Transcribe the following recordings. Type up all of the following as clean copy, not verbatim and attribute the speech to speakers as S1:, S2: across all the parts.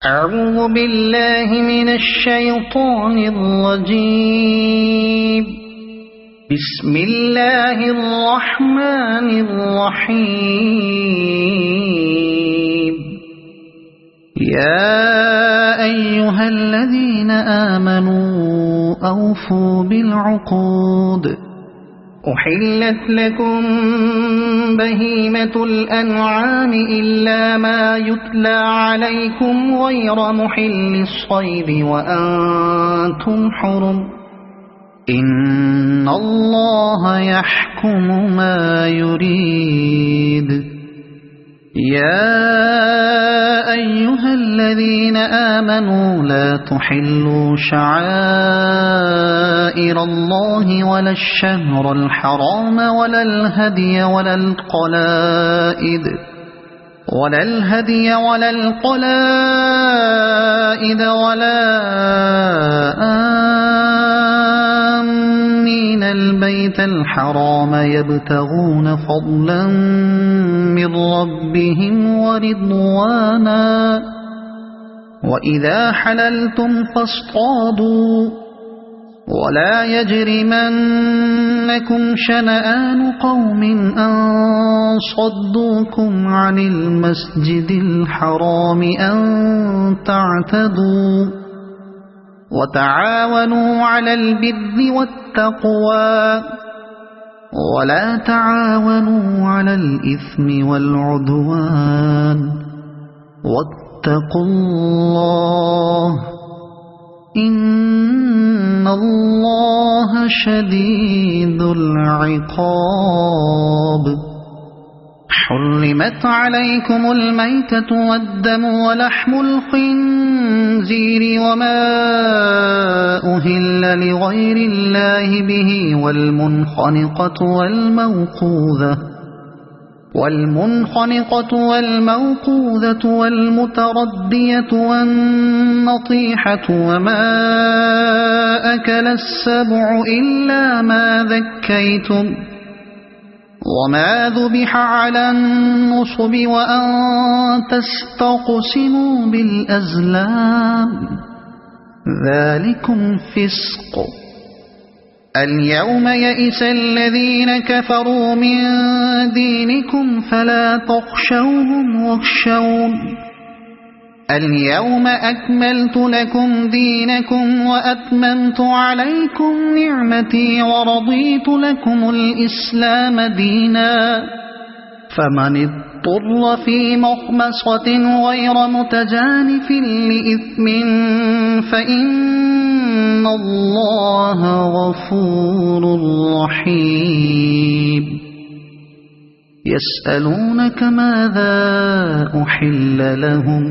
S1: أعوذ بالله من الشيطان الرجيم. بسم الله الرحمن الرحيم. يا أيها الذين آمنوا أوفوا بالعقود. أحلت لكم بهيمة الأنعام إلا ما يتلى عليكم غير محل الصيد وأنتم حرم. إن الله يحكم ما يريد. يا أيها الذين آمنوا لا تحلوا شعائر الله ولا الشهر الحرام ولا الهدي ولا القلائد ولا آمين البيت الحرام يبتغون فضلا من ربهم ورضوانا. وإذا حللتم فاصطادوا ولا يجرمنكم شنآن قوم أن صدوكم عن المسجد الحرام أن تعتدوا. وتعاونوا على البر والتقوى ولا تعاونوا على الإثم والعدوان. واتقوا الله إن الله شديد العقاب. حرمت عليكم الميتة والدم ولحم الخنزير وما أهل لغير الله به والمنخنقة والموقوذة والمتردية والنطيحة وما أكل السبع إلا ما ذكيتم وما ذبح على النصب وأن تستقسموا بالأزلام ذلكم فسق. اليوم يئس الذين كفروا من دينكم فلا تخشوهم واخشون. اليوم أكملت لكم دينكم وأتممت عليكم نعمتي ورضيت لكم الإسلام دينا. فمن اضطر في مخمصة غير متجانف لإثم فإن الله غفور رحيم. يسألونك ماذا أحل لهم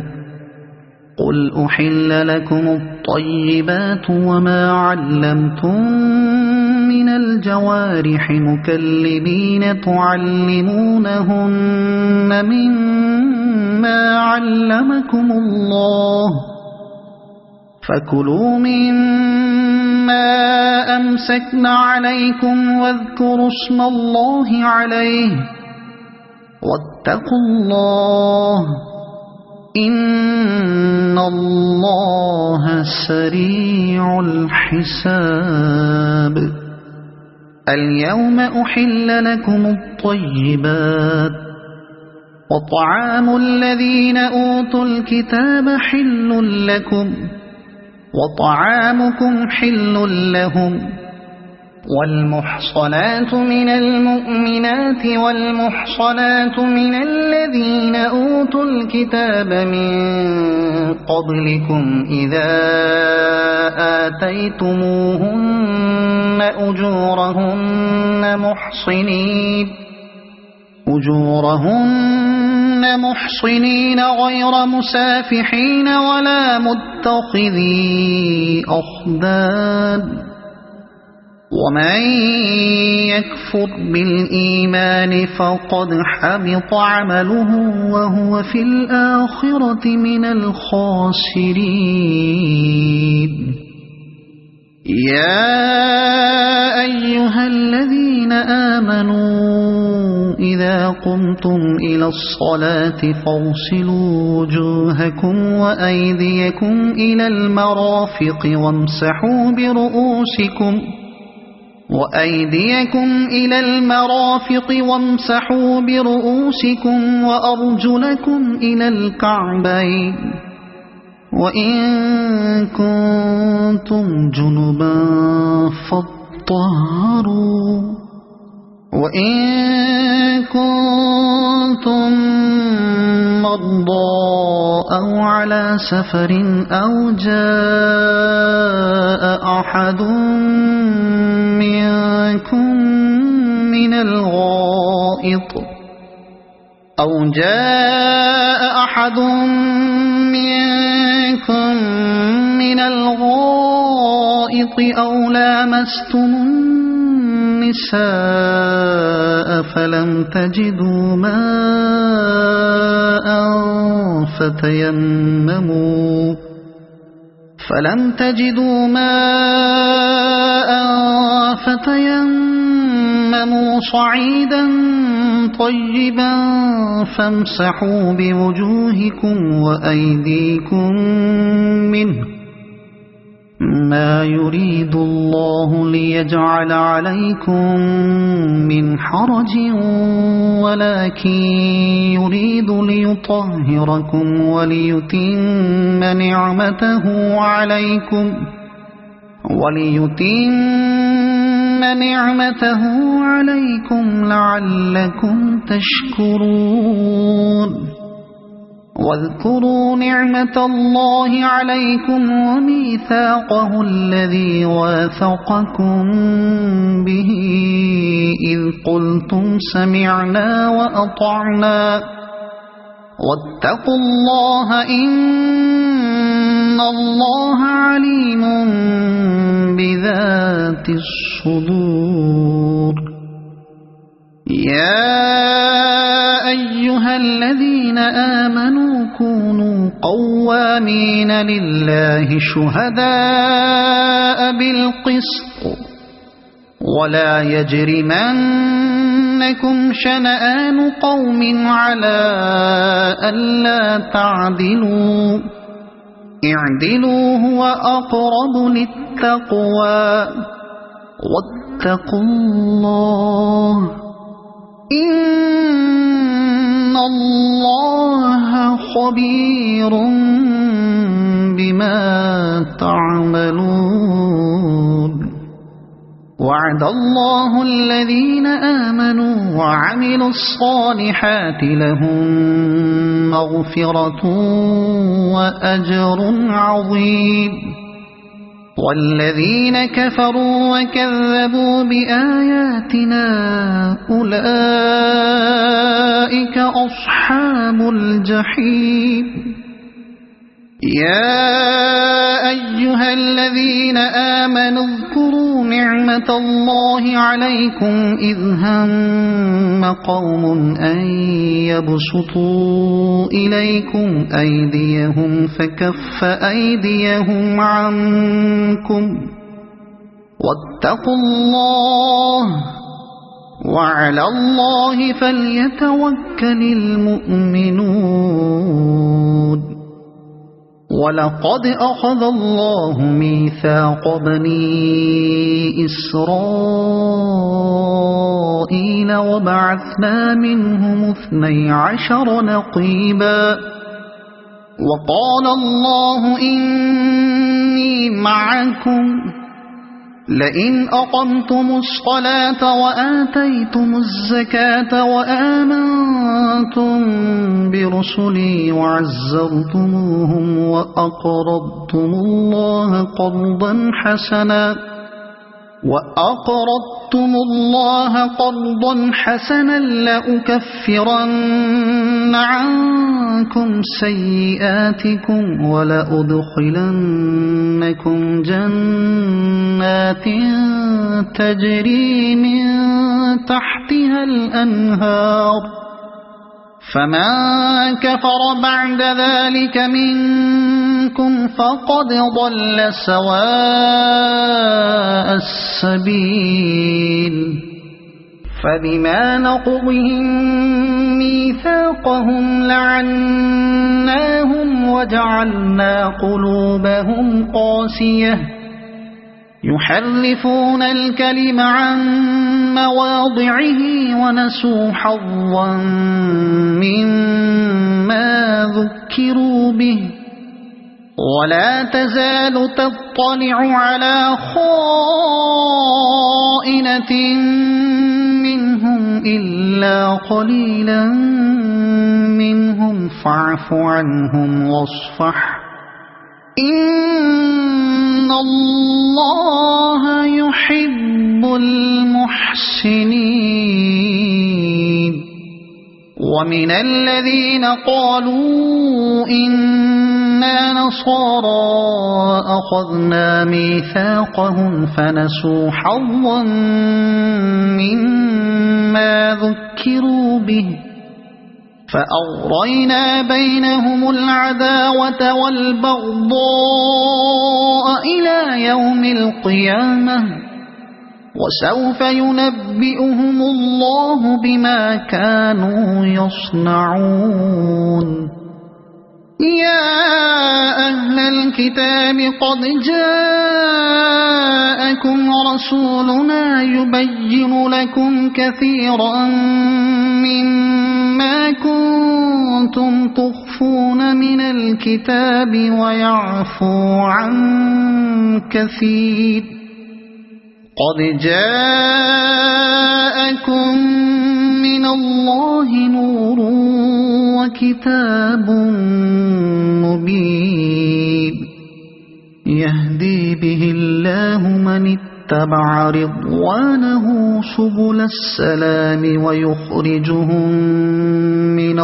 S1: قل أحل لكم الطيبات وما علمتم من الجوارح مكلبين تعلمونهن مما علمكم الله فكلوا مما أمسكن عليكم واذكروا اسم الله عليه واتقوا الله إن الله سريع الحساب. اليوم أحل لكم الطيبات وطعام الذين أوتوا الكتاب حل لكم وطعامكم حل لهم. والمحصنات من المؤمنات والمحصنات من الذين أوتوا الكتاب من قبلكم إذا آتيتموهن أجورهن محصنين غير مسافحين ولا متخذي أخدان. ومن يكفر بالإيمان فقد حبط عمله وهو في الآخرة من الخاسرين. يا أيها الذين آمنوا إذا قمتم إلى الصلاة فاغسلوا وجوهكم وأيديكم إلى المرافق وامسحوا برؤوسكم وأرجلكم إلى الكعبين وإن كنتم جنبا فاطهروا وإن كنتم مرضى أو على سفر أو جاء أحد منكم من الغائط أو لامستم النساء فلم تجدوا ماء فتيمموا صعيدا طيبا فامسحوا بوجوهكم وأيديكم منه ما يريد الله ليجعل عليكم من حرج ولكن يريد ليطهركم وليتم نعمته عليكم لعلكم تشكرون واذكروا نعمة الله عليكم وميثاقه الذي واثقكم به إذ قلتم سمعنا وأطعنا واتقوا الله إن الله عليم بذات الصدور يا أيها الذين آمنوا كونوا قوامين لله شهداء بالقسط ولا يجرمنكم شنآن قوم على ألا تعدلوا اعدلوا هو أقرب للتقوى واتقوا الله إن الله خبير بما تعملون وعد الله الذين آمنوا وعملوا الصالحات لهم مغفرة وأجر عظيم والذين كفروا وكذبوا بآياتنا أولئك أصحاب الجحيم يا أيها الذين آمنوا اذكروا نعمة الله عليكم إذ هم قوم أن يبسطوا إليكم أيديهم فكف أيديهم عنكم واتقوا الله وعلى الله فليتوكل المؤمنون ولقد أخذ الله ميثاق بني إسرائيل وبعثنا منهم 12 نقيبا وقال الله إني معكم لئن أقمتم الصلاة وآتيتم الزكاة وآمنتم برسلي وعزرتموهم وأقرضتم الله قرضا حسنا لأكفرن عنكم سيئاتكم ولأدخلنكم جنات تجري من تحتها الأنهار فمن كفر بعد ذلك منكم فقد ضل سواء السبيل فبما نقضهم ميثاقهم لعناهم وجعلنا قلوبهم قاسية يحرفون الكلم عن مواضعه ونسوا حظا مما ذكروا به ولا تزال تطلع على خائنة منهم إلا قليلا منهم فاعف عنهم واصفح إن الله يحب المحسنين ومن الذين قالوا إنا نصارى أخذنا ميثاقهم فنسوا حظا مما ذكروا به فأغرينا بينهم العداوة والبغضاء إلى يوم القيامة وسوف ينبئهم الله بما كانوا يصنعون يا أهل الكتاب قد جاءكم رسولنا يبين لكم كثيرا مما كنتم تخفون من الكتاب ويعفو عن كثير قد جاءكم من الله نور وكتاب مبين يهدي به الله من اتبع رضوانه سبل السلام ويخرجهم من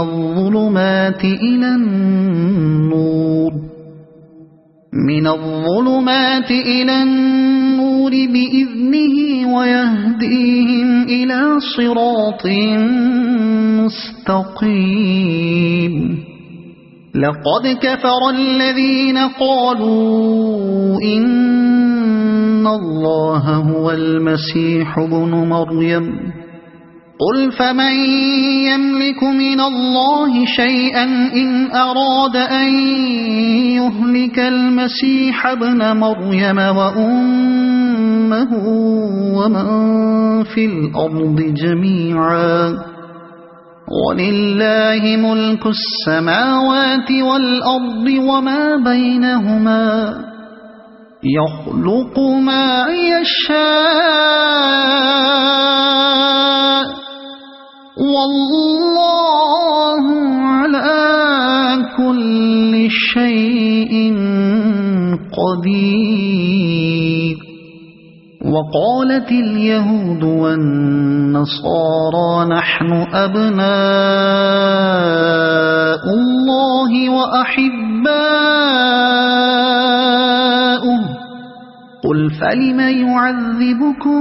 S1: الظلمات إلى النور بإذنه ويهديهم إلى صراط مستقيم لقد كفر الذين قالوا إن الله هو المسيح ابن مريم قل فمن يملك من الله شيئا إن أراد أن يهلك المسيح ابن مريم وأمه ومن في الأرض جميعا ولله ملك السماوات والأرض وما بينهما يخلق ما يشاء والله على كل شيء قدير وقالت اليهود والنصارى نحن أبناء الله وأحباؤه قل فلم يعذبكم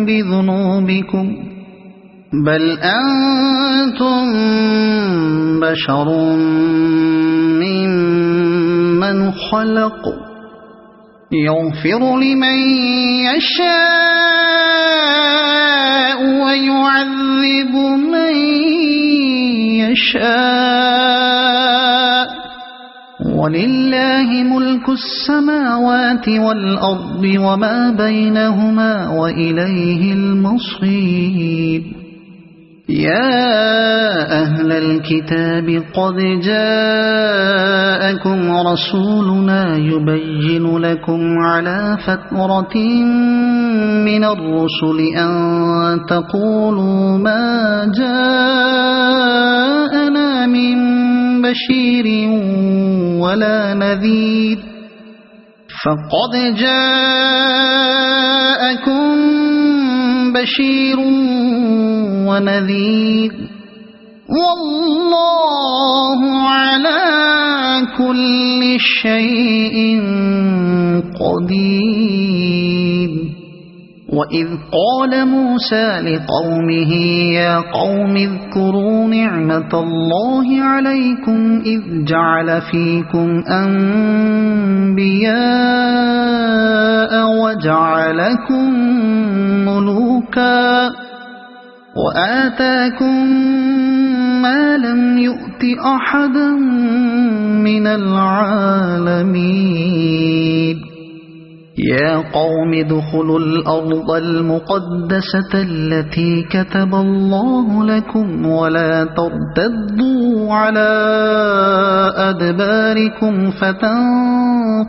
S1: بذنوبكم بل أنتم بشر ممن خلق يغفر لمن يشاء ويعذب من يشاء ولله ملك السماوات والأرض وما بينهما وإليه المصير يا أهل الكتاب قد جاءكم رسولنا يبين لكم على فترة من الرسل أن تقولوا ما جاءنا من بشير ولا نذير فقد جاءكم بشير ونذير والله على كل شيء قدير وإذ قال موسى لقومه يا قوم اذكروا نعمة الله عليكم إذ جعل فيكم أنبياء وجعلكم ملوكا وآتاكم ما لم يؤت أحدا من العالمين يا قوم ادخلوا الأرض المقدسة التي كتب الله لكم ولا ترتدوا على أدباركم فتنقلبوا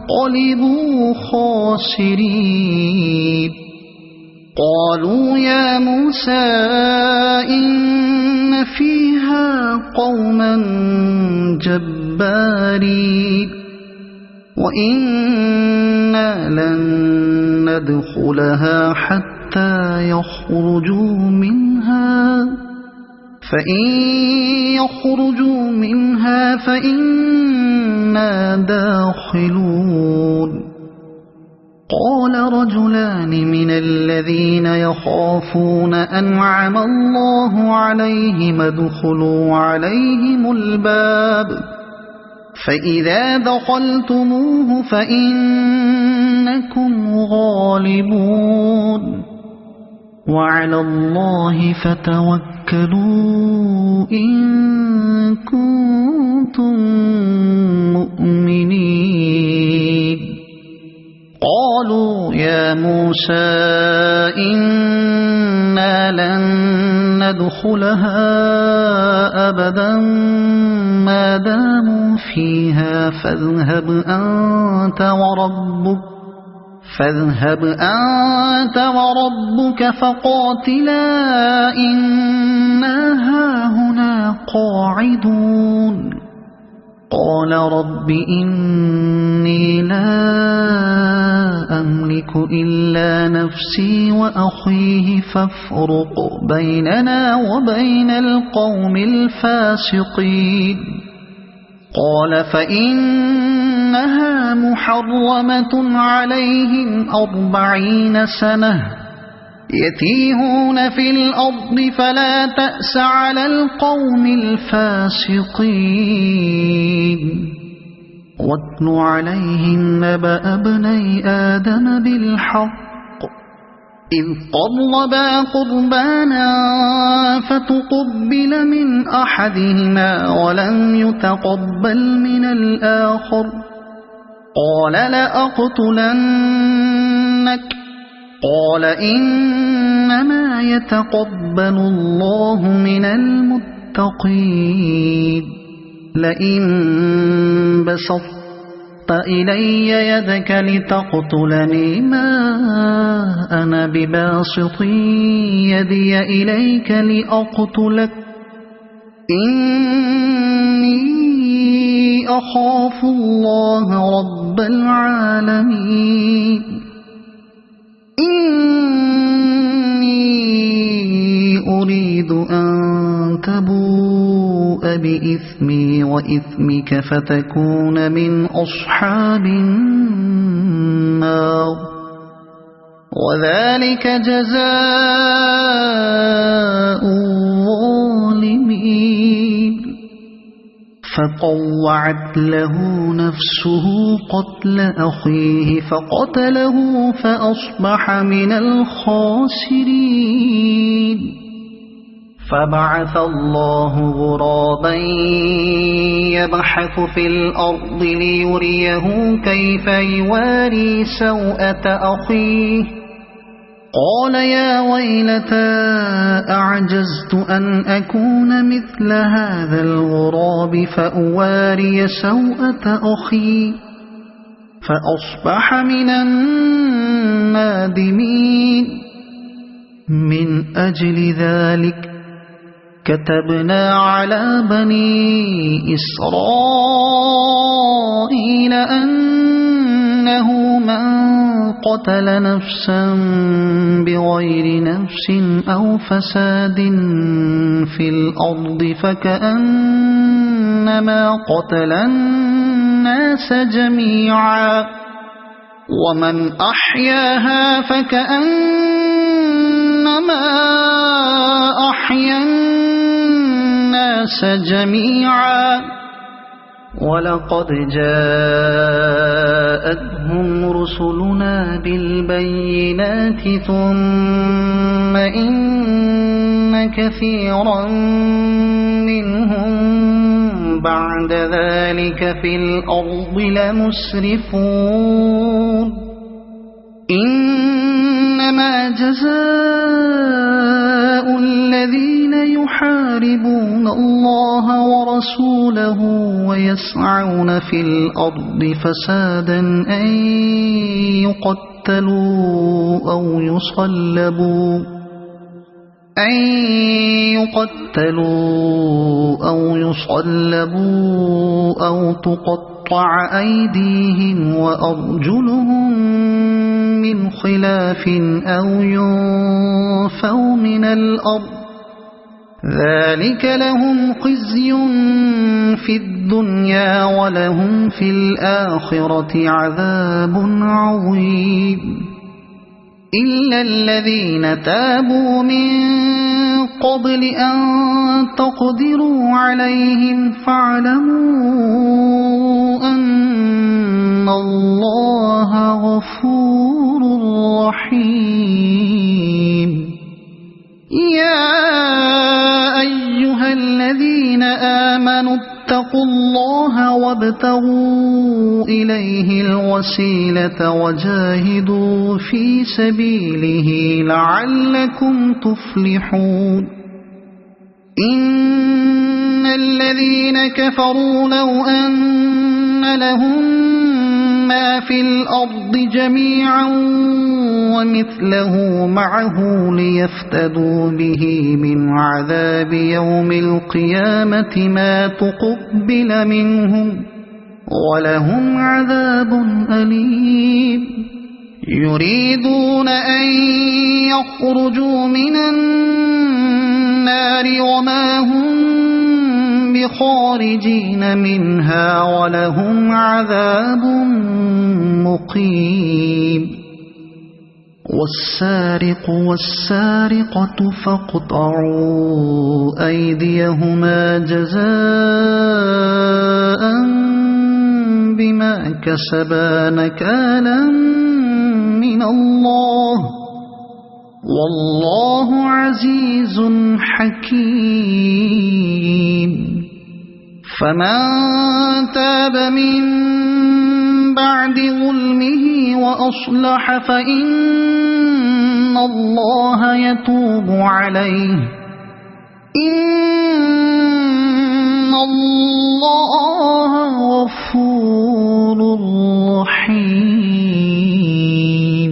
S1: خاسرين قالوا يا موسى إن فيها قوما جبارين وإنا لن ندخلها حتى يخرجوا منها فإن يخرجوا منها فإنا داخلون قال رجلان من الذين يخافون أنعم الله عليهم ادخلوا عليهم الباب فإذا دخلتموه فإنكم غالبون وعلى الله فتوكلوا إن كنتم مؤمنين قالوا يا موسى إنا لن ندخلها أبدا ما داموا فيها فاذهب أنت وربك فقاتلا إنا هاهنا قاعدون قال رب إني لا أملك إلا نفسي وأخيه فافرق بيننا وبين القوم الفاسقين قال فإنها محرمة عليهم 40 سنة يتيهون في الأرض فلا تأس على القوم الفاسقين واتل عليهم نبأ ابني آدم بالحق إذ قربا قربانا فتقبل من أحدهما ولم يتقبل من الآخر قال لأقتلنك قال إنما يتقبل الله من المتقين لئن بسطت إلي يدك لتقتلني ما أنا بباسط يدي إليك لأقتلك إني أخاف الله رب العالمين إني أريد أن تبوء بإثمي وإثمك فتكون من أصحاب النار وذلك جزاء الظالمين فطوعت له نفسه قتل أخيه فقتله فأصبح من الخاسرين فبعث الله غرابا يبحث في الأرض ليريه كيف يواري سوءة أخيه قال يا ويلتى أعجزت أن أكون مثل هذا الغراب فأواري سوءة أخي فأصبح من النادمين من أجل ذلك كتبنا على بني إسرائيل أنه من قتل نفسا بغير نفس أو فساد في الأرض فكأنما قتل الناس جميعا ومن أحياها فكأنما أحيا الناس جميعا ولقد جاءتهم رسلنا بالبينات ثم إن كثيرا منهم بعد ذلك في الأرض لمسرفون إنما جزاء الذين يحاربون الله ورسوله ويسعون في الأرض فسادا أن يقتلوا أو يصلبوا أو تقطع أيديهم وأرجلهم من خلاف أو ينفوا من الأرض ذلك لهم خزي في الدنيا ولهم في الآخرة عذاب عظيم إلا الذين تابوا من قبل أن تقدروا عليهم فاعلموا أن الله غفور رحيم يا أيها الذين آمنوا اتقوا الله وابتغوا إليه الوسيلة وجاهدوا في سبيله لعلكم تفلحون إن الذين كفروا لو أن لهم ما في الأرض جميعا ومثله معه ليفتدوا به من عذاب يوم القيامة ما تقبل منهم ولهم عذاب أليم يريدون أن يخرجوا من النار وما هم بخارجين منها ولهم عذاب مقيم والسارق والسارقة فاقطعوا أيديهما جزاء بما كسبا نكالا من الله والله عزيز حكيم فمن تاب من بعد ظلمه وأصلح فإن الله يتوب عليه إن الله غفور رحيم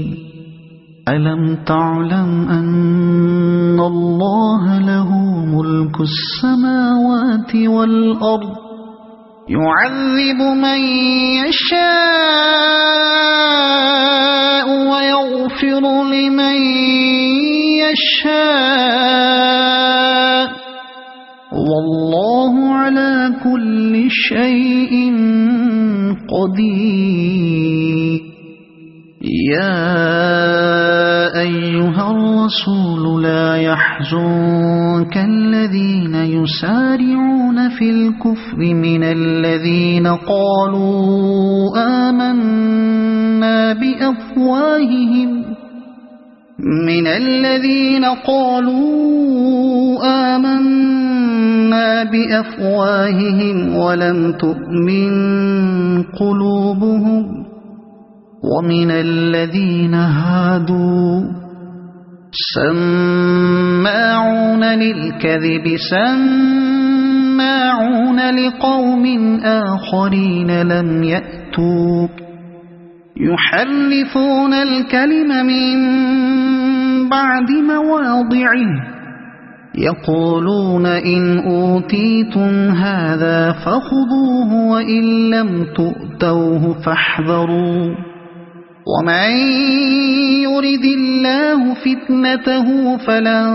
S1: ألم تعلم أن الله له ملك السماوات والأرض يعذب من يشاء ويغفر لمن يشاء والله على كل شيء قدير يا أيها الرسول لا يحزنك الذين يسارعون في الكفر من الذين قالوا آمنا بأفواههم ولم تؤمن قلوبهم ومن الذين هادوا سماعون للكذب سماعون لقوم آخرين لم يأتوك يحرفون الكلم من بعد مواضعه يقولون إن أوتيتم هذا فخذوه وإن لم تؤتوه فاحذروا ومن يرد الله فتنته فلن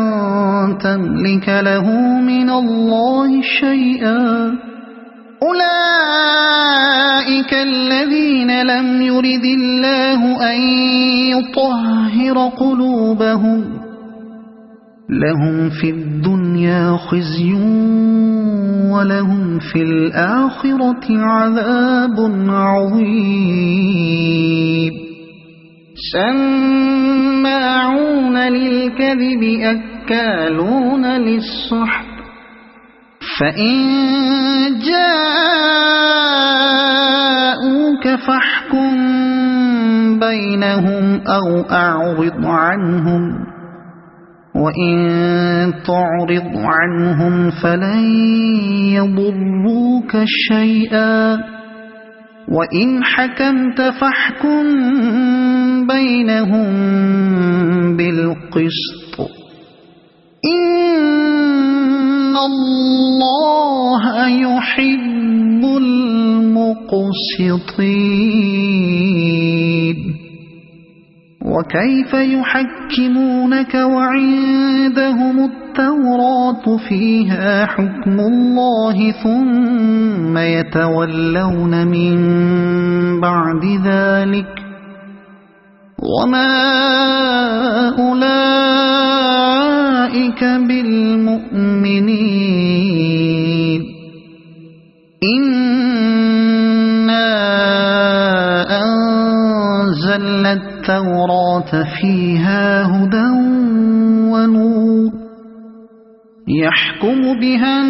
S1: تملك له من الله شيئا أولئك الذين لم يرد الله أن يطهر قلوبهم لهم في الدنيا خزي ولهم في الآخرة عذاب عظيم سماعون للكذب أكالون للسحت فإن جاءوك فاحكم بينهم أو أعرض عنهم وإن تعرض عنهم فلن يضروك شيئا وإن حكمت فاحكم بينهم بالقسط إن الله يحب المقسطين وكيف يحكمونك وعندهم التوراة فيها حكم الله ثم يتولون من بعد ذلك وما أولئك بالمؤمنين إنا أنزلنا التوراة فيها هدى ونور يحكم بها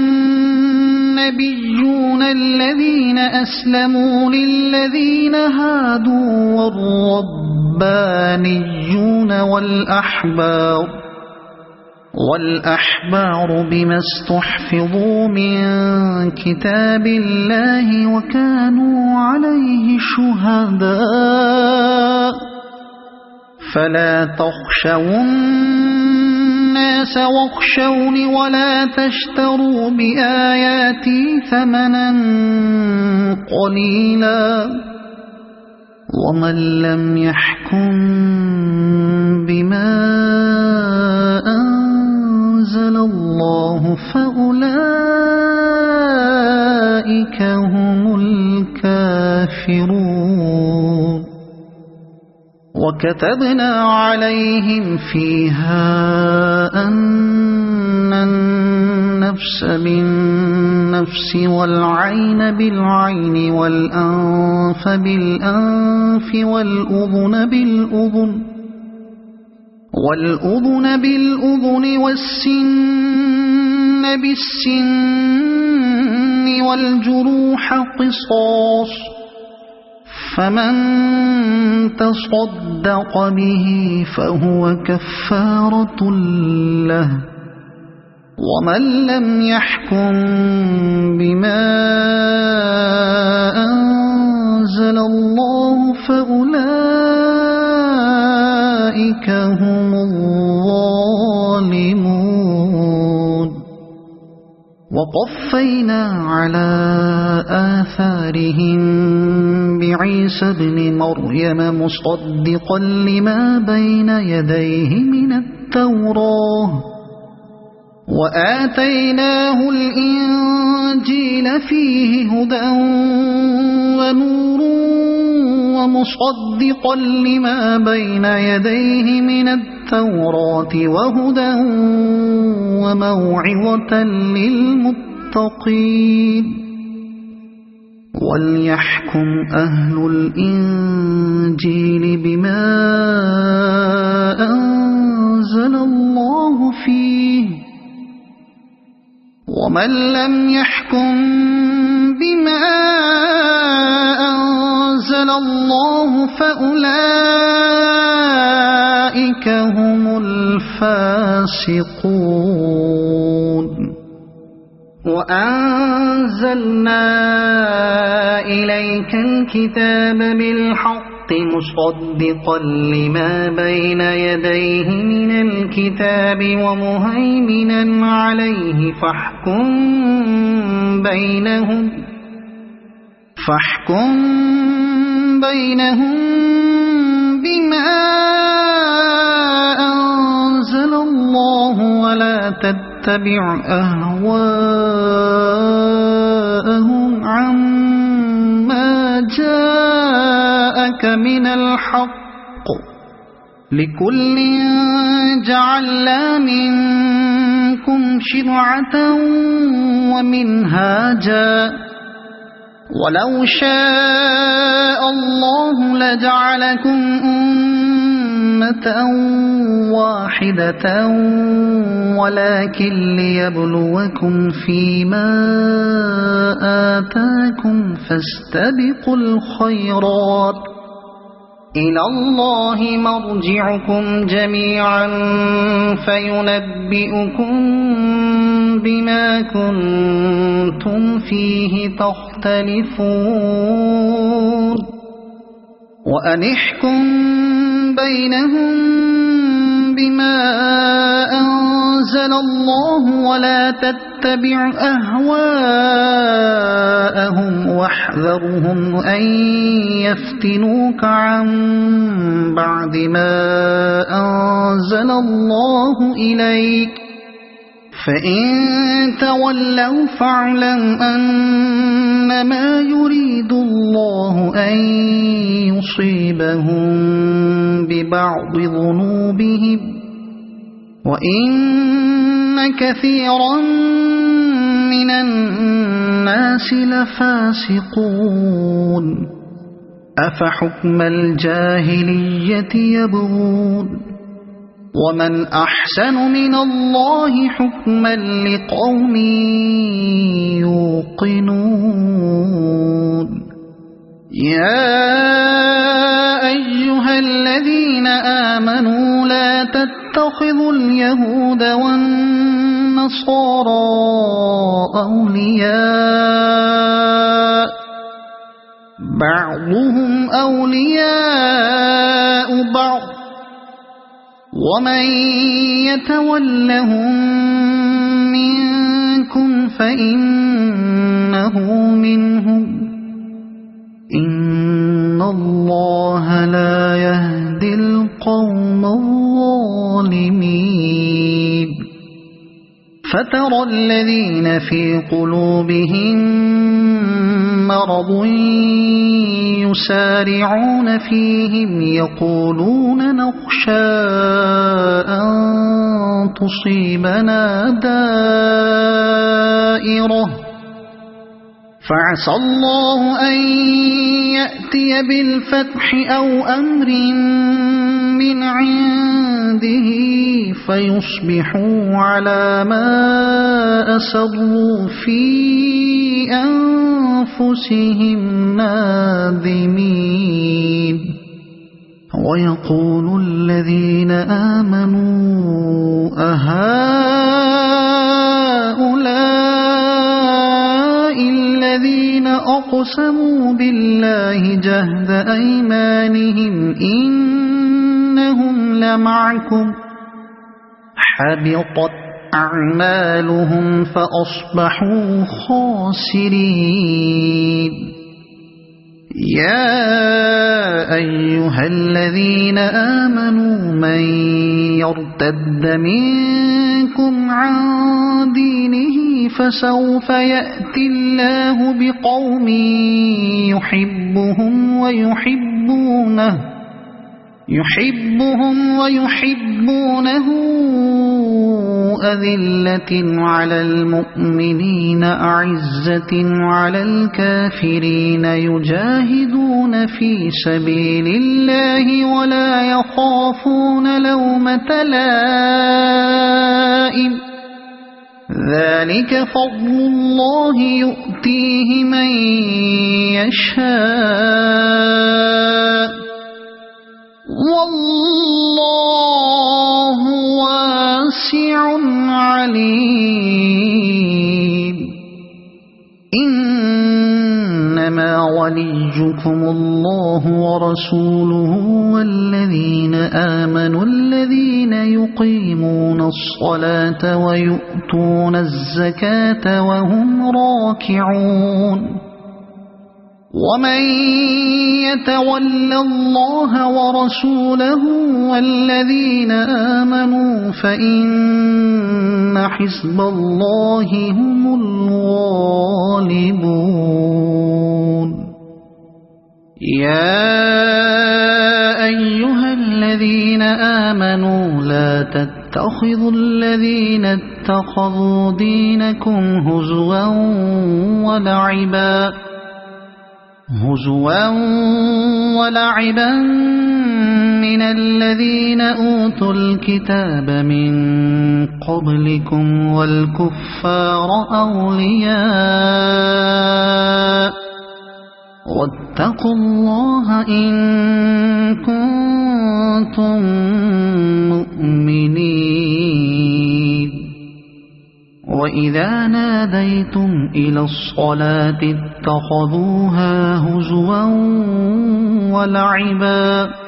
S1: النبيون الذين أسلموا للذين هادوا والربانيون والأحبار بما استحفظوا من كتاب الله وكانوا عليه شهداء فلا تخشوا الناس واخشوني ولا تشتروا بآياتي ثمنا قليلا ومن لم يحكم بما أنزل الله فأولئك هم الكافرون وكتبنا عليهم فيها أن النفس بالنفس والعين بالعين والأنف بالأنف والأذن بالأذن والسن بالسن والجروح قصاص فمن تصدق به فهو كفارة له ومن لم يحكم بما أنزل الله فأولئك هم الظالمون وقفينا على آثارهم بعيسى ابن مريم مصدقا لما بين يديه من التوراة وآتيناه الإنجيل فيه هدى ونور ومصدقا لما بين يديه من التوراة وهدى وموعظة للمتقين وليحكم أهل الإنجيل بما أنزل الله فيه ومن لم يحكم بما أنزل الله فأولئك هم الفاسقون وأنزلنا إليك الكتاب بالحق مصدقا لما بين يديه من الكتاب ومهيمنا عليه فاحكم بينهم بما أنزل الله ولا تتبع أهواءهم عما جاءك من الحق لكل جعلنا منكم شرعة ومنهاجا ولو شاء الله لجعلكم أمة واحدة ولكن ليبلوكم فيما آتاكم فاستبقوا الخيرات إلى الله مرجعكم جميعا فينبئكم بما كنتم فيه تختلفون وأنحكم بينهم بما أنزل الله ولا تتبع أهواءهم واحذرهم أن يفتنوك عن بعد ما أنزل الله إليك فإن تولوا فاعلم أنما يريد الله أن يصيبهم ببعض ذنوبهم وإن كثيرا من الناس لفاسقون أفحكم الجاهلية يبغون ومن أحسن من الله حكما لقوم يوقنون يا أيها الذين آمنوا لا تتخذوا اليهود والنصارى أولياء بعضهم أولياء بعض ومن يتولهم منكم فإنه منهم إن الله لا يهدي القوم الظالمين فترى الذين في قلوبهم مرض يسارعون فيهم يقولون نخشى أن تصيبنا دائرة فعسى الله أن يأتي بالفتح أو أمر من عنده فيصبحوا على ما أسروا في أنفسهم نادمين ويقول الذين آمنوا أهؤلاء الذين أقسموا بالله جهد أيمانهم إنهم لمعكم حبطت أعمالهم فأصبحوا خاسرين يا أيها الذين آمنوا من يرتد منكم عن دينه فسوف يأتي الله بقوم يحبهم ويحبونه أذلة على المؤمنين أعزة على الكافرين يجاهدون في سبيل الله ولا يخافون لومة لائم ذلك فضل الله يؤتيه من يشاء والله واسع عليم إنما وليكم الله ورسوله والذين آمنوا الذين يقيمون الصلاة ويؤتون الزكاة وهم راكعون ومن يتول الله ورسوله والذين آمنوا فإن حزب الله هم الغالبون يا أيها الذين آمنوا لا تتخذوا الذين اتخذوا دينكم هزوا ولعبا من الذين أوتوا الكتاب من قبلكم والكفار أولياء واتقوا الله إن كنتم مؤمنين وإذا ناديتم إلى الصلاة اتخذوها هزوا ولعبا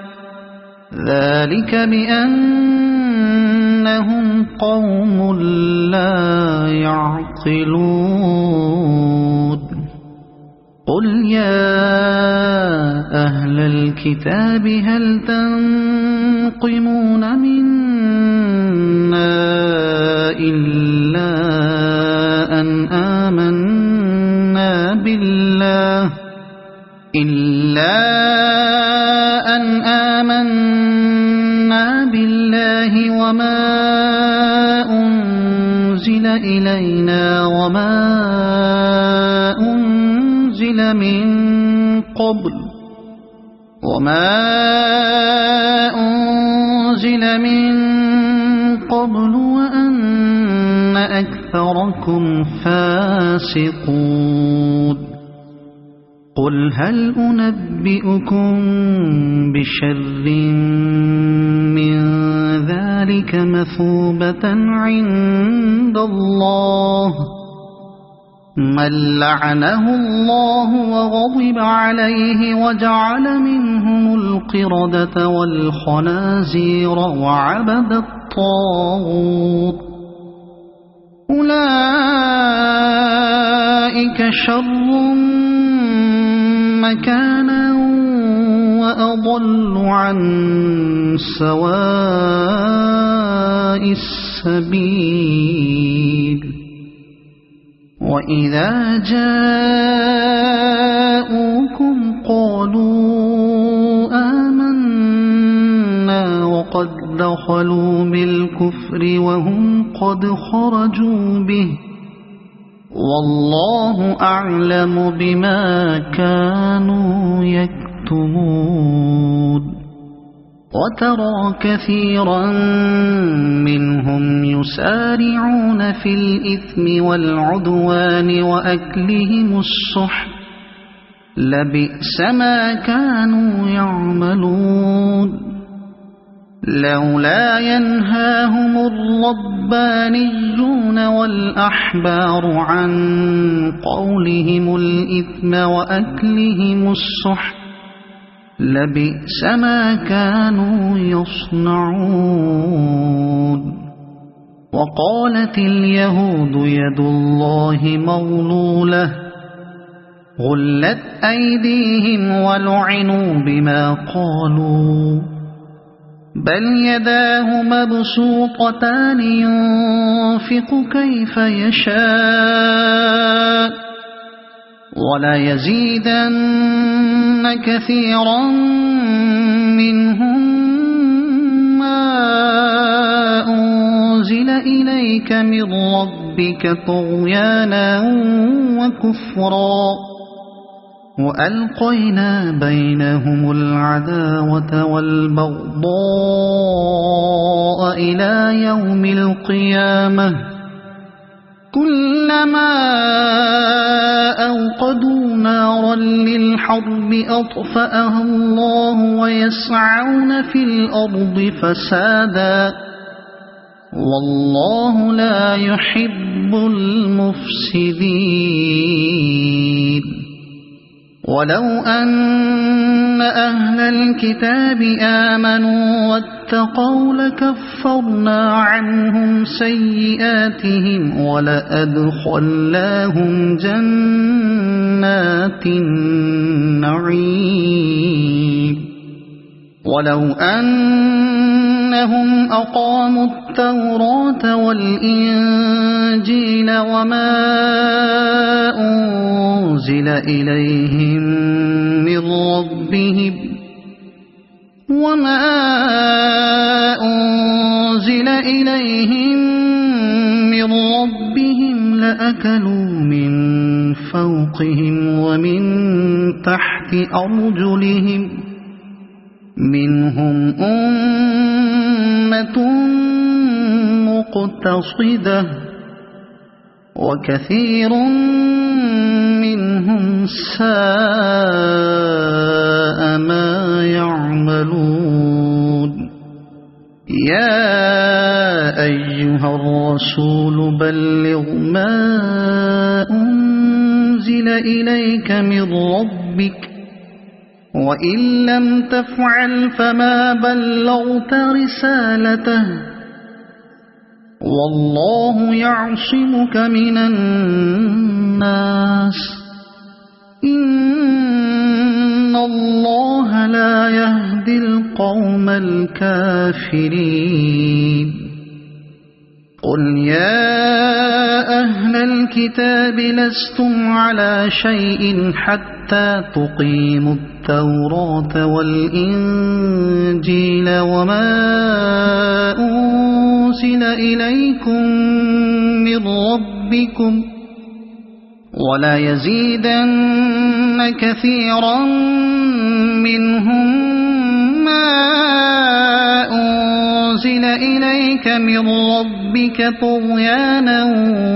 S1: ذلك بأنهم قوم لا يعقلون قل يا أهل الكتاب هل تنقمون منا إلا أن آمنا بالله وما أنزل إلينا وما أنزل من قبل وأن أكثركم فاسقون قل هل أنبئكم بشر من ذلك مثوبة عند الله من لعنه الله وغضب عليه وجعل منهم القردة والخنازير وعبد الطاغوت أولئك شر مكانا وأضل عن سواء السبيل وإذا جاءوكم قالوا آمنا وقد دخلوا بالكفر وهم قد خرجوا به والله أعلم بما كانوا يكتمون وترى كثيرا منهم يسارعون في الإثم والعدوان وأكلهم السحت لبئس ما كانوا يعملون لولا ينهاهم الربانيون والأحبار عن قولهم الإثم وأكلهم السحت لبئس ما كانوا يصنعون وقالت اليهود يد الله مغلولة غلت أيديهم ولعنوا بما قالوا بل يداه مبسوطتان ينفق كيف يشاء ولا يزيدن كثيرا منهم ما أنزل إليك من ربك طغيانا وكفرا وألقينا بينهم العداوة والبغضاء إلى يوم القيامة كلما أوقدوا نارا للحرب أطفأها الله ويسعون في الأرض فسادا والله لا يحب المفسدين ولو أن أهل الكتاب آمنوا واتقوا لكفرنا عنهم سيئاتهم ولأدخلناهم جنات النعيم ولو أنهم أقاموا التوراة والإنجيل وما أنزل إليهم من ربهم لأكلوا من فوقهم ومن تحت أرجلهم منهم منهم أمة مقتصدة وكثير منهم ساء ما يعملون يا أيها الرسول بلغ ما أنزل إليك من ربك وإن لم تفعل فما بلغت رسالته والله يعصمك من الناس إن الله لا يهدي القوم الكافرين قل يا أهل الكتاب لستم على شيء حتى تقيموا التوراة والإنجيل وما أنزل إليكم من ربكم ولا يزيدن كثيرا منهم ما أنزل إليك من ربك طغيانا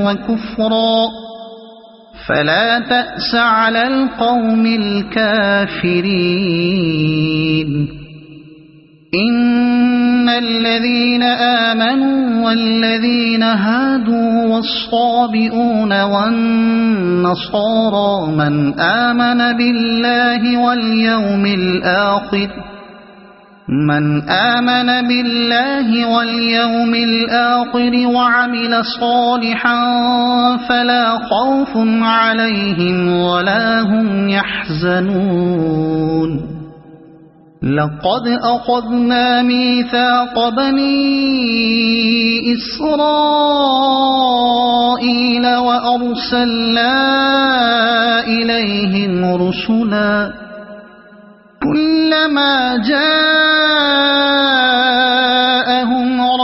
S1: وكفرا فلا تأس على القوم الكافرين إن الذين آمنوا والذين هادوا والصابئون والنصارى من آمن بالله واليوم الآخر وعمل صالحا فلا خوف عليهم ولا هم يحزنون لقد أخذنا ميثاق بني إسرائيل وأرسلنا إليهم رسلا كلما جاءهم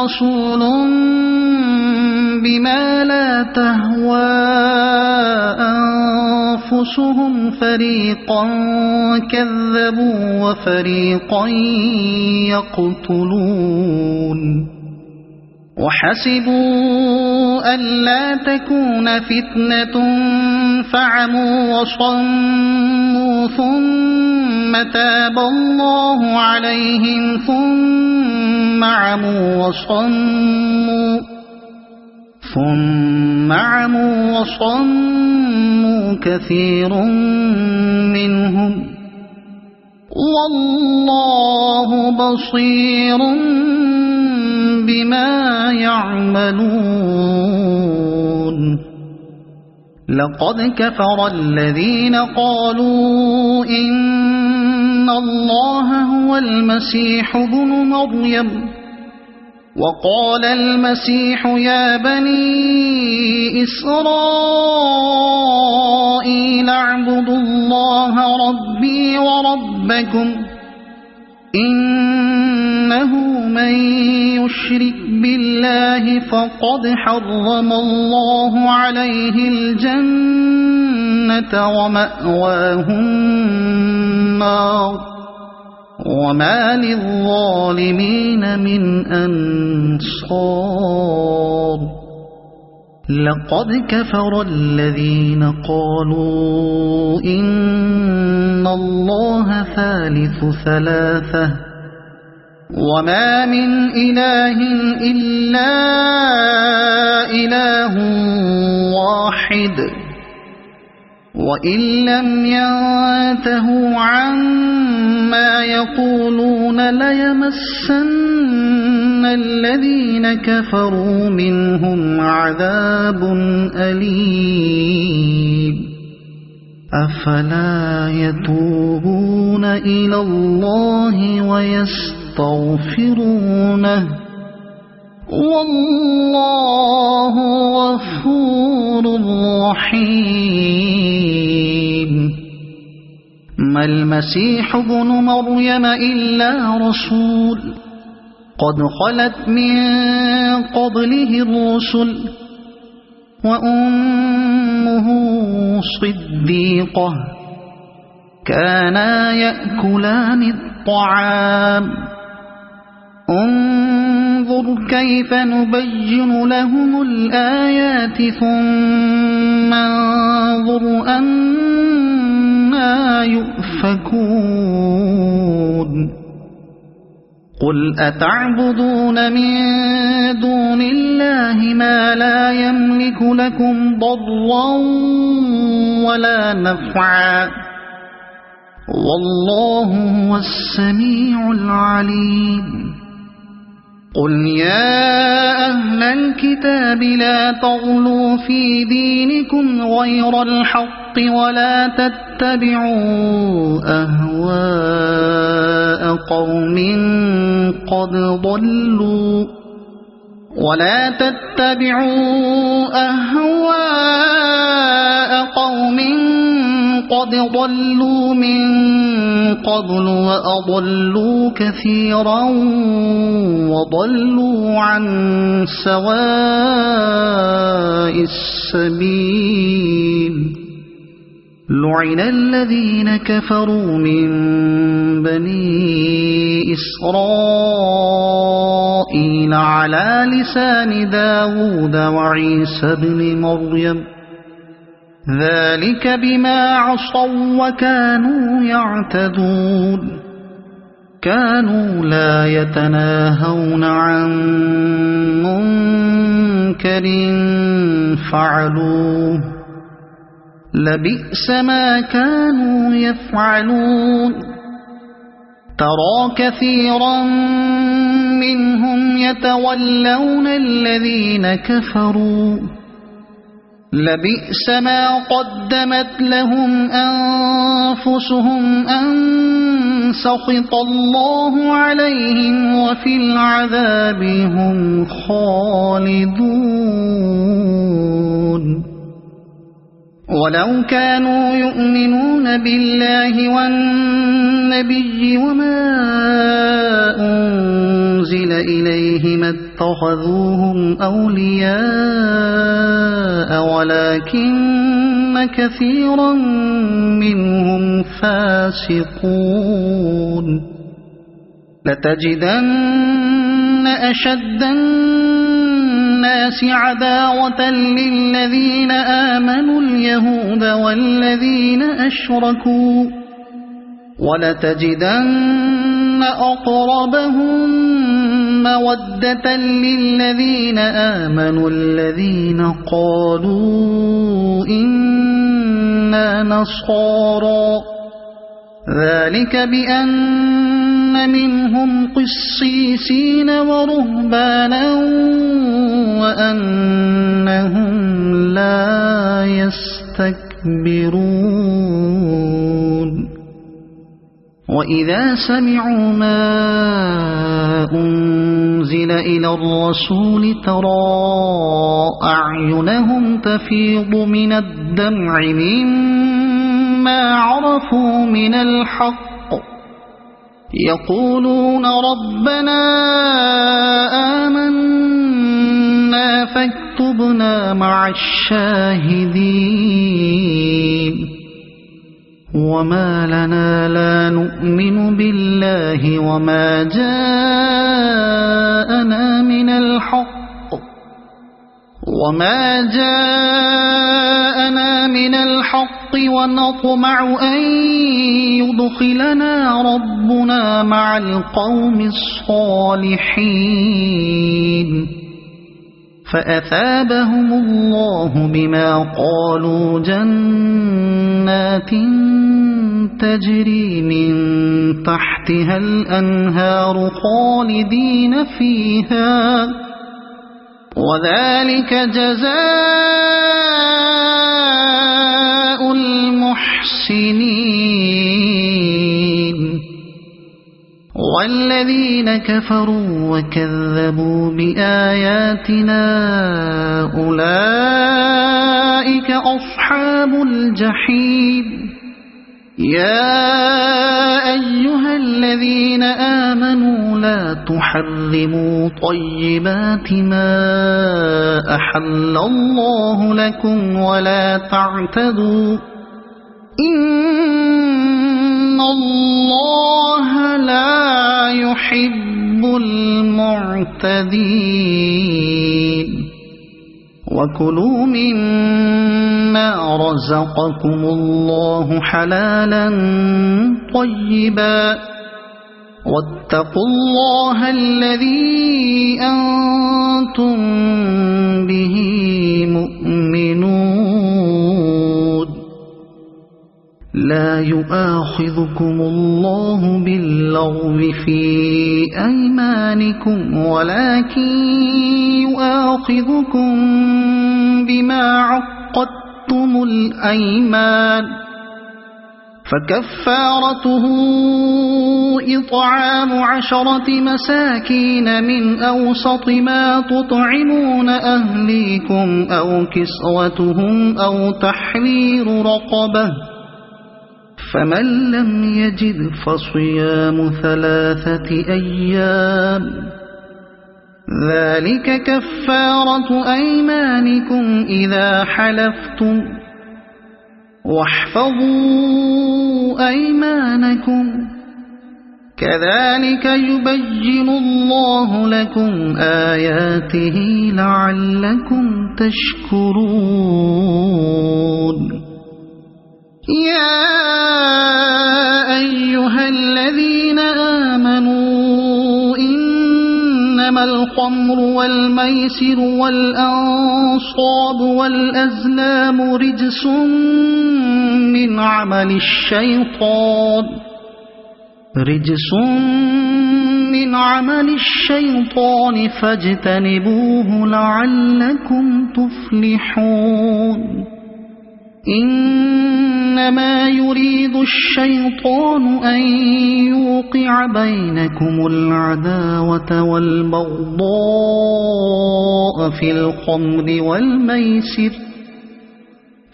S1: رسول بما لا تهوى أنفسهم فريقا كذبوا وفريقا يقتلون وحسبوا ألا تكون فتنة فعموا وصموا ثم تاب الله عليهم ثم عموا وصموا كثير منهم والله بصير بما يعملون لقد كفر الذين قالوا إن الله هو المسيح ابن مريم وقال المسيح يا بني إسرائيل اعبدوا الله ربي وربكم إنه من يشرك بالله فقد حرم الله عليه الجنة ومأواه النار وما للظالمين من أنصار لقد كفر الذين قالوا إن الله ثالث ثلاثة وما من إله إلا إله واحد وإن لم ينتهوا عما يقولون ليمسن الذين كفروا منهم عذاب أليم أفلا يتوبون إلى الله ويستغفرونه والله غفور رحيم ما المسيح ابن مريم إلا رسول قد خلت من قبله الرسل وأمه صديقة كانا يأكلان الطعام انظر كيف نبين لهم الآيات ثم انظر أنى يؤفكون قل أتعبدون من دون الله ما لا يملك لكم ضرا ولا نفعا والله هو السميع العليم قل يا أهل الكتاب لا تغلوا في دينكم غير الحق ولا تتبعوا أهواء قوم قد ضلوا من قبل وأضلوا كثيرا وضلوا عن سواء السبيل لعن الذين كفروا من بني إسرائيل على لسان داود وعيسى بن مريم ذلك بما عصوا وكانوا يعتدون كانوا لا يتناهون عن منكر فعلوه لبئس ما كانوا يفعلون ترى كثيرا منهم يتولون الذين كفروا لبئس ما قدمت لهم أنفسهم أن سخط الله عليهم وفي العذاب هم خالدون ولو كانوا يؤمنون بالله والنبي وما أنزل إليه ما اتخذوهم أولياء ولكن كثيرا منهم فاسقون لتجدن أشد الناس عداوة للذين آمنوا اليهود والذين أشركوا ولتجدن أقربهم مودة للذين آمنوا الذين قالوا إنا نصارى ذلك بأن منهم قسيسين ورهبانا وأنهم لا يستكبرون وإذا سمعوا ما أنزل إلى الرسول ترى أعينهم تفيض من الدمع مما عرفوا من الحق يقولون ربنا آمنا فاكتبنا مع الشاهدين وما لنا لا نؤمن بالله وما جاءنا من الحق ونطمع أن يدخلنا ربنا مع القوم الصالحين فأثابهم الله بما قالوا جنات تجري من تحتها الأنهار خالدين فيها وذلك جزاء المحسنين والذين كفروا وكذبوا بآياتنا أولئك أصحاب الجحيم يا أيها الذين آمنوا لا تحرموا طيبات ما أحل الله لكم ولا تعتدوا إن الله لا يحب المعتدين وكلوا مما رزقكم الله حلالا طيبا واتقوا الله الذي أنتم به مؤمنون لا يؤاخذكم الله باللغو في أيمانكم ولكن يؤاخذكم بما عقدتم الأيمان فكفارته إطعام 10 مساكين من أوسط ما تطعمون أهليكم أو كسوتهم أو تحرير رقبة فمن لم يجد فصيام 3 أيام ذلك كفارة أيمانكم إذا حلفتم واحفظوا أيمانكم كذلك يبين الله لكم آياته لعلكم تشكرون يا أيها الذين آمنوا إنما الخمر والميسر والأنصاب والأزلام رجس من عمل الشيطان فاجتنبوه لعلكم تفلحون إنما يريد الشيطان أن يوقع بينكم العداوة والبغضاء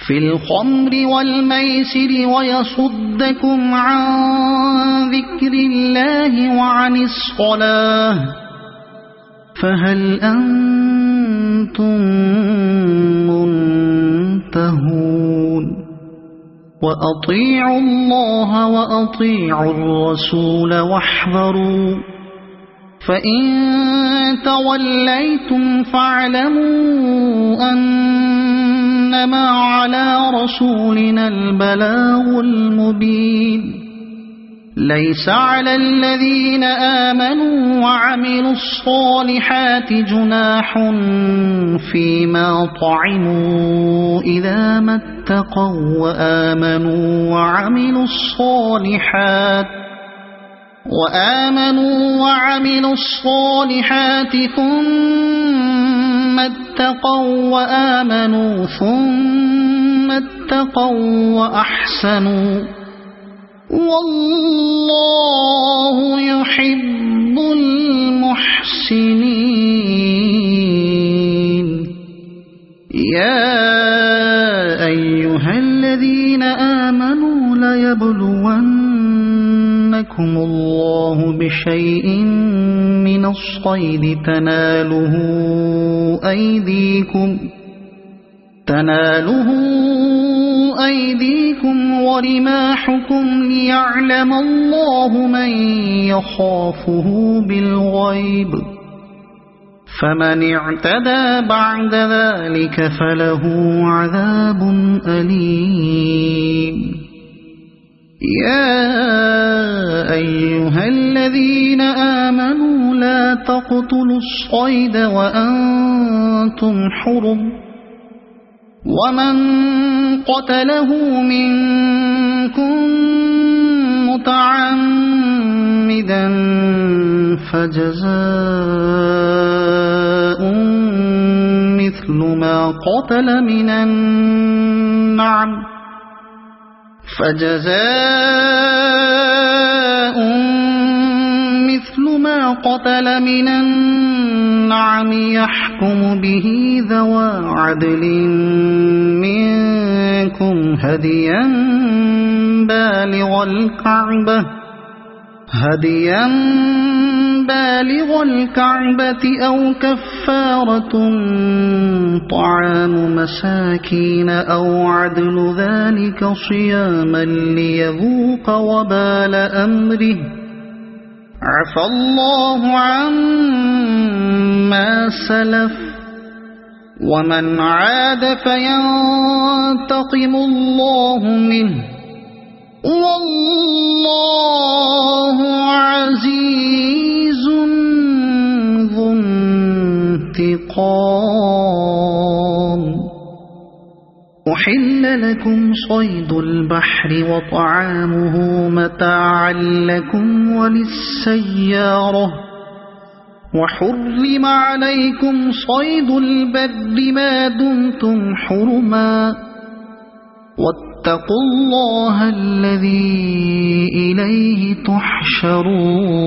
S1: في الخمر والميسر ويصدكم عن ذكر الله وعن الصلاة فهل أنتم منتهون وأطيعوا الله وأطيعوا الرسول واحذروا فإن توليتم فاعلموا أنما على رسولنا البلاغ المبين ليس على الذين آمنوا وعملوا الصالحات جناح فيما طعموا إذا ما اتقوا وآمنوا وعملوا الصالحات ثم اتقوا وآمنوا ثم اتقوا وأحسنوا والله يحب المحسنين يا أيها الذين آمنوا ليبلونكم الله بشيء من الصيد تناله أيديكم ورماحكم ليعلم الله من يخافه بالغيب فمن اعتدى بعد ذلك فله عذاب أليم يا أيها الذين آمنوا لا تقتلوا الصيد وأنتم حرم ومن قتله منكم متعمدا فجزاء مثل ما قتل من النعم يحكم به ذوى عدل منكم هديا بالغ الكعبة أو كفارة طعام مساكين أو عدل ذلك صياما ليذوق وبال أمره عفى الله عما سلف ومن عاد فينتقم الله منه والله عزيز ذو انتقام. أحل لكم صيد البحر وطعامه متاعا لكم وللسيارة وحرم عليكم صيد البر ما دمتم حرما واتقوا الله الذي إليه تحشرون.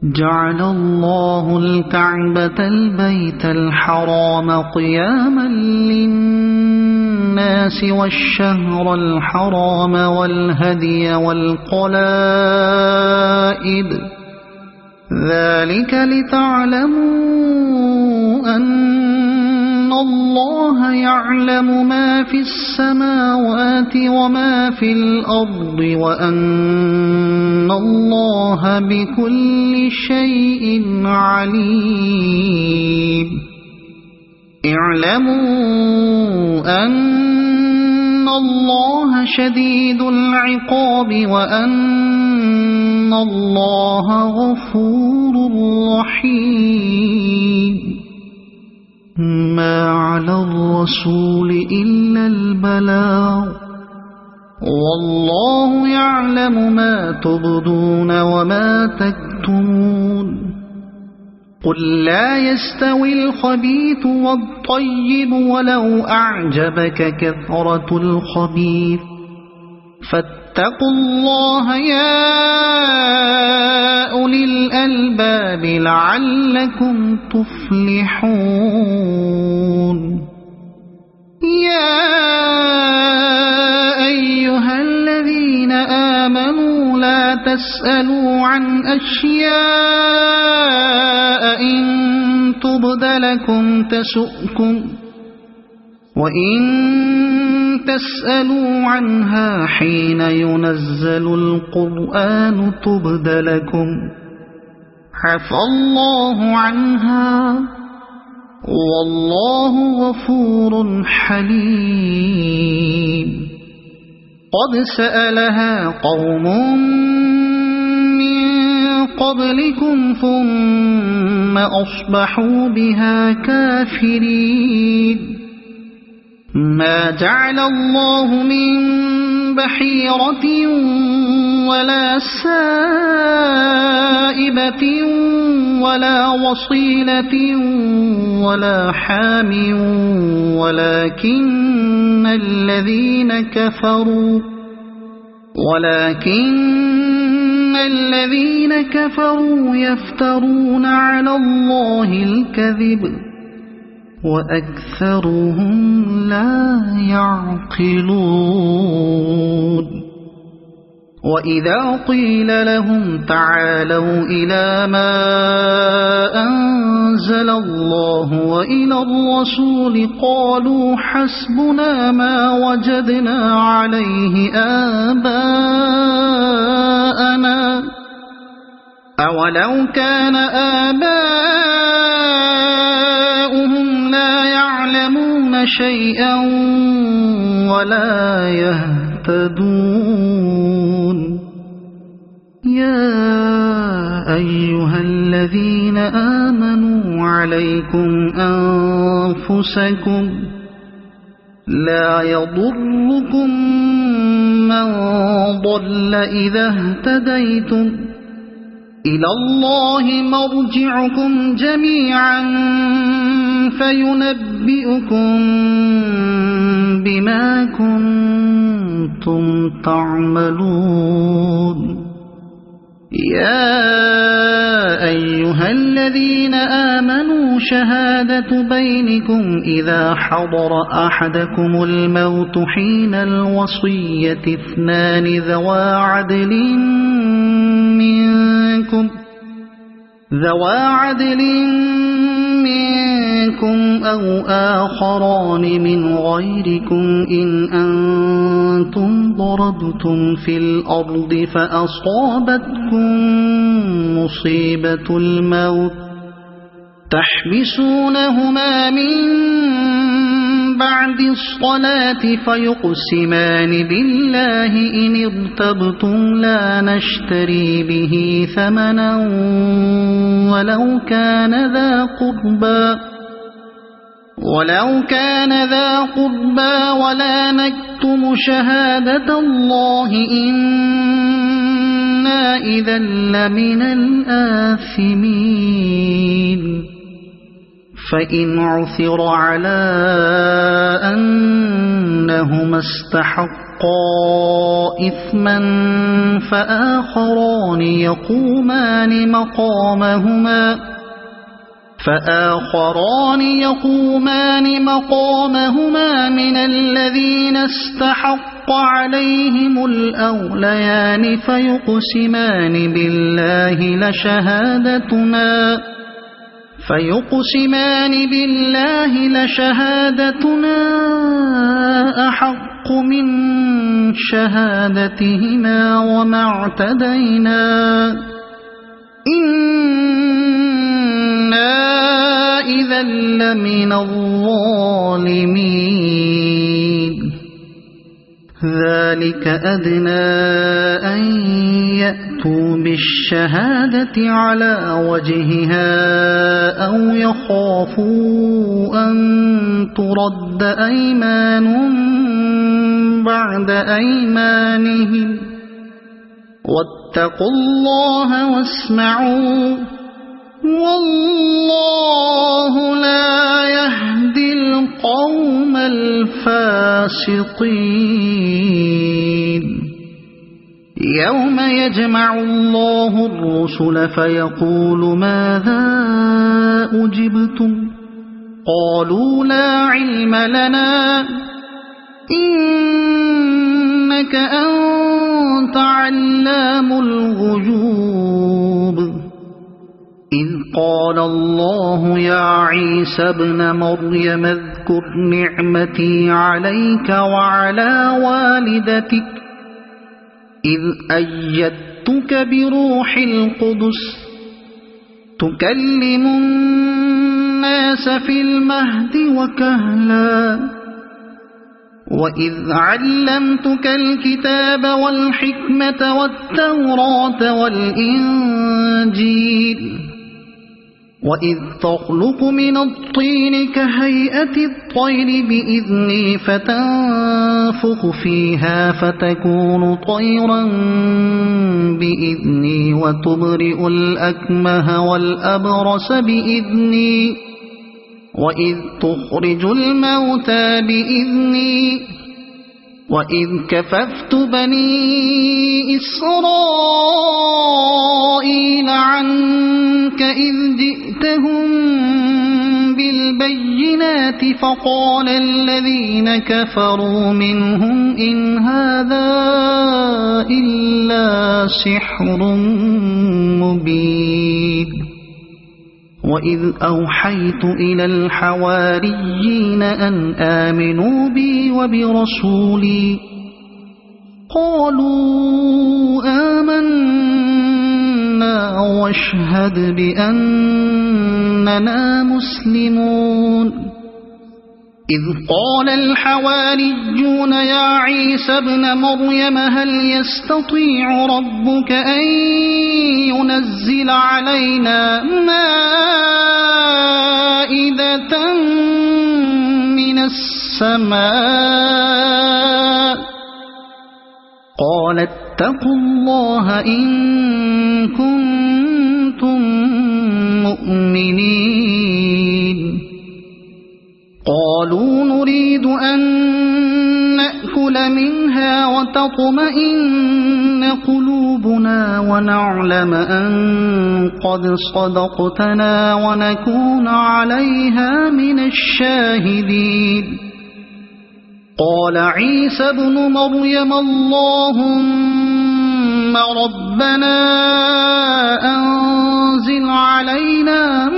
S1: جعل الله الكعبة البيت الحرام قياما للناس والشهر الحرام والهدي والقلائد ذلك لتعلموا أن الله يعلم ما في السماوات وما في الأرض وأن الله بكل شيء عليم. اعلموا أن الله شديد العقاب وأن الله غفور رحيم. ما على الرسول إلا البلاغ والله يعلم ما تبدون وما تكتمون. قل لا يستوي الخبيث والطيب ولو أعجبك كثرة الخبيث فاتقوا الله يا أولي الألباب لعلكم تفلحون. يا أيها الذين آمنوا لا تسألوا عن أشياء إن تبد لكم تسؤكم وإن تسألوا عنها حين ينزل القرآن تبد لكم عفى الله عنها والله غفور حليم. قد سألها قوم من قبلكم ثم أصبحوا بها كافرين. ما جعل الله من بحيرة ولا سائبة ولا وصيلة ولا حام ولكن الذين كفروا يفترون على الله الكذب وأكثرهم لا يعقلون. وإذا قيل لهم تعالوا إلى ما أنزل الله وإلى الرسول قالوا حسبنا ما وجدنا عليه آباءنا أولو كان آباؤهم لا يعلمون شيئا ولا يهتدون. يا أيها الذين آمنوا عليكم أنفسكم لا يضركم من ضل إذا اهتديتم إلى الله مرجعكم جميعا فينبئكم بما كنتم تعملون. يا أيها الذين آمنوا شهادة بينكم إذا حضر أحدكم الموت حين الوصية اثنان ذوا عدل منكم بكم أو آخران من غيركم إن أنتم ضربتم في الأرض فأصابتكم مصيبة الموت تحبسونهما من بعد الصلاة فيقسمان بالله إن ارتبتم لا نشتري به ثمنا ولو كان ذا قربى ولا نكتم شهادة الله إنا إذا لمن الآثمين فإن عثر على أنهما استحقا إثما فآخران يقومان مقامهما من الذين استحق عليهم الأوليان فيقسمان بالله لشهادتنا أحق من شهادتهما وما اعتدينا إنا إذا لمن الظالمين ذلك أدنى أن يأتوا بالشهادة على وجهها أو يخافوا أن ترد أيمان بعد أيمانهم واتقوا الله واسمعوا والله لا يهدي القوم الفاسقين يوم يجمع الله الرسل فيقول ماذا أجبتم قالوا لا علم لنا إنك أنت علام الغيوب إذ قال الله يا عيسى ابن مريم اذكر نعمتي عليك وعلى والدتك إذ أيدتك بروح القدس تكلم الناس في المهد وكهلا وإذ علمتك الكتاب والحكمة والتوراة والإنجيل وإذ تخلق من الطين كهيئة الطير بإذني فتنفخ فيها فتكون طيرا بإذني وتبرئ الأكمه والأبرص بإذني وإذ تخرج الموتى بإذني وإذ كففت بني إسرائيل عنك إذ جئتهم بالبينات فقال الذين كفروا منهم إن هذا إلا سحر مبين وإذ أوحيت إلى الحواريين أن آمنوا بي وبرسولي قالوا آمنا واشهد بأننا مسلمون إذ قال الحواريون يا عيسى ابن مريم هل يستطيع ربك أن ينزل علينا مائدة من السماء قال اتقوا الله إن كنتم مؤمنين قالوا نريد أن نأكل منها وتطمئن قلوبنا ونعلم أن قد صدقتنا ونكون عليها من الشاهدين قال عيسى ابن مريم اللهم ربنا أنزل علينا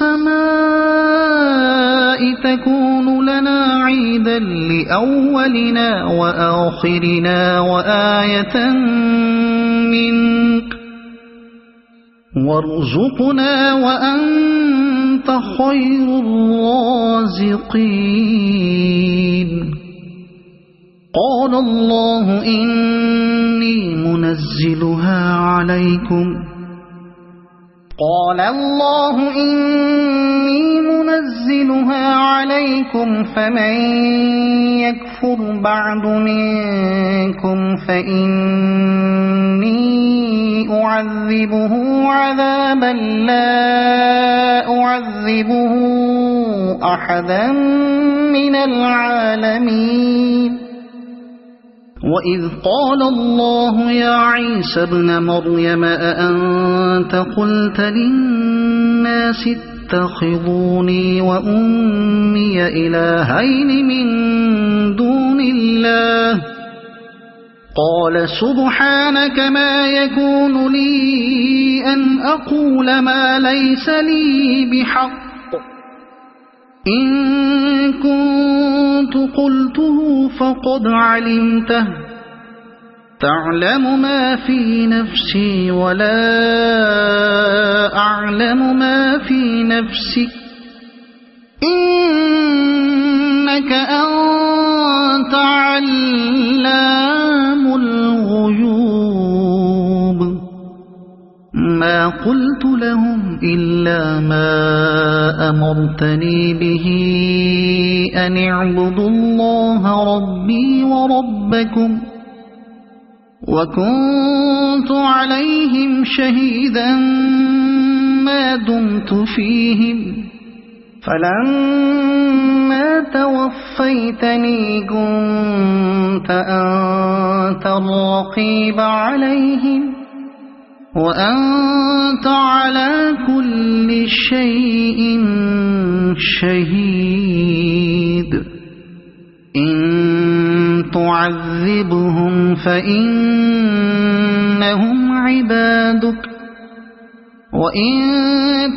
S1: السماء تكون لنا عيدا لأولنا وآخرنا وآية منك وارزقنا وأنت خير الرازقين قال الله إني منزلها عليكم فمن يكفر بعد منكم فإني أعذبه عذابا لا أعذبه أحدا من العالمين وإذ قال الله يا عيسى ابن مريم أأنت قلت للناس اتخذوني وأمي إلهين من دون الله قال سبحانك ما يكون لي أن أقول ما ليس لي بحق إن كنت قلته فقد علمته تعلم ما في نفسي ولا أعلم ما في نفسك إنك أنت علام الغيوب ما قلت لهم إلا ما أمرتني به أن اعبدوا الله ربي وربكم وكنت عليهم شهيدا ما دمت فيهم فلما توفيتني كنت أنت الرقيب عليهم وأنت على كل شيء شهيد إن تعذبهم فإنهم عبادك وإن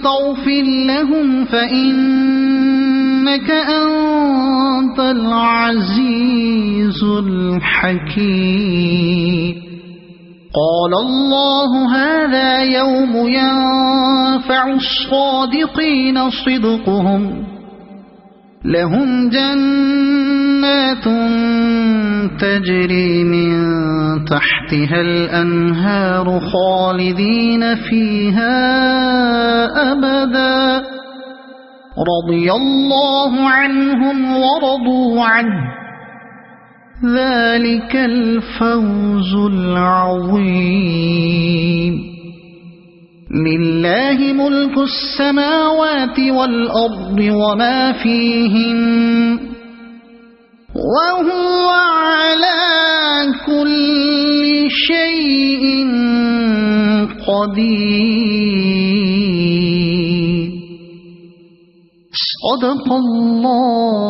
S1: تغفر لهم فإنك أنت العزيز الحكيم قال الله هذا يوم ينفع الصادقين صدقهم لهم جنات تجري من تحتها الأنهار خالدين فيها أبدا رضي الله عنهم ورضوا عنه ذلك الفوز العظيم لله ملك السماوات والأرض وما فيهن وهو على كل شيء قدير صدق الله